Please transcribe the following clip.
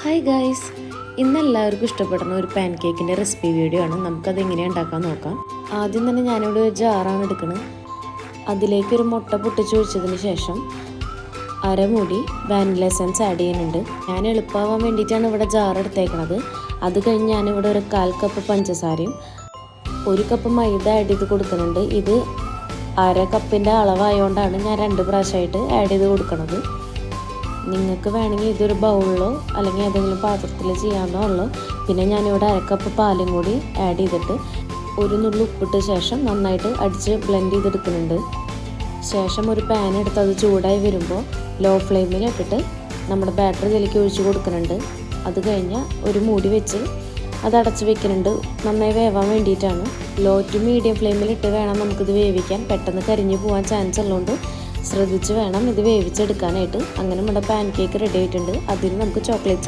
Hi guys, ഇന്ന് എല്ലാവർക്കും ഇഷ്ടപ്പെടുന്ന ഒരു പാൻ കേക്കിൻ്റെ റെസിപ്പി വീഡിയോ ആണ്. നമുക്കത് എങ്ങനെയാണ് ഉണ്ടാക്കാൻ നോക്കാം. ആദ്യം തന്നെ ഞാനിവിടെ ഒരു ജാറാണ് എടുക്കുന്നത്. അതിലേക്ക് ഒരു മുട്ട പൊട്ടിച്ച് ഒഴിച്ചതിന് ശേഷം അരമുടി വാനില എസൻസ് ആഡ് ചെയ്യുന്നുണ്ട്. ഞാൻ എളുപ്പമാവാൻ വേണ്ടിയിട്ടാണ് ഇവിടെ ജാർ എടുത്തേക്കണത്. അത് കഴിഞ്ഞ് ഞാനിവിടെ ഒരു 1/4 കപ്പ് പഞ്ചസാരയും 1 കപ്പ് മൈദ ആഡ് ചെയ്ത് കൊടുക്കുന്നുണ്ട്. ഇത് 1/2 കപ്പിൻ്റെ അളവായതുകൊണ്ടാണ് ഞാൻ 2 പ്രാവശ്യമായിട്ട് ആഡ് ചെയ്ത് കൊടുക്കുന്നത്. നിങ്ങൾക്ക് വേണമെങ്കിൽ ഇതൊരു ബൗളിലോ അല്ലെങ്കിൽ ഏതെങ്കിലും പാത്രത്തിൽ ചെയ്യാവുന്നേ ഉള്ളൂ. പിന്നെ ഞാനിവിടെ 1/2 കപ്പ് പാലും കൂടി ആഡ് ചെയ്തിട്ട് ഒരു നുള്ളി ഉപ്പിട്ട ശേഷം നന്നായിട്ട് അടിച്ച് ബ്ലെൻഡ് ചെയ്തെടുക്കുന്നുണ്ട്. ശേഷം ഒരു പാൻ എടുത്ത് അത് ചൂടായി വരുമ്പോൾ ലോ ഫ്ലെയിമിൽ ഇട്ടിട്ട് നമ്മുടെ ബാറ്റർ ഇതിലേക്ക് ഒഴിച്ച് കൊടുക്കുന്നുണ്ട്. അത് കഴിഞ്ഞാൽ ഒരു മൂടി വെച്ച് അത് അടച്ച് വെക്കുന്നുണ്ട്. നന്നായി വേവാൻ വേണ്ടിയിട്ടാണ്. ലോ ടു മീഡിയം ഫ്ലെയിമിലിട്ട് വേണം നമുക്കിത് വേവിക്കാൻ. പെട്ടെന്ന് കരിഞ്ഞു പോകാൻ ചാൻസ് ഉള്ളതുകൊണ്ട് ശ്രദ്ധിച്ച് വേണം ഇത് വേവിച്ചെടുക്കാനായിട്ട്. അങ്ങനെ നമ്മുടെ പാൻ കേക്ക് റെഡി ആയിട്ടുണ്ട്. അതിന് നമുക്ക് ചോക്ലേറ്റ്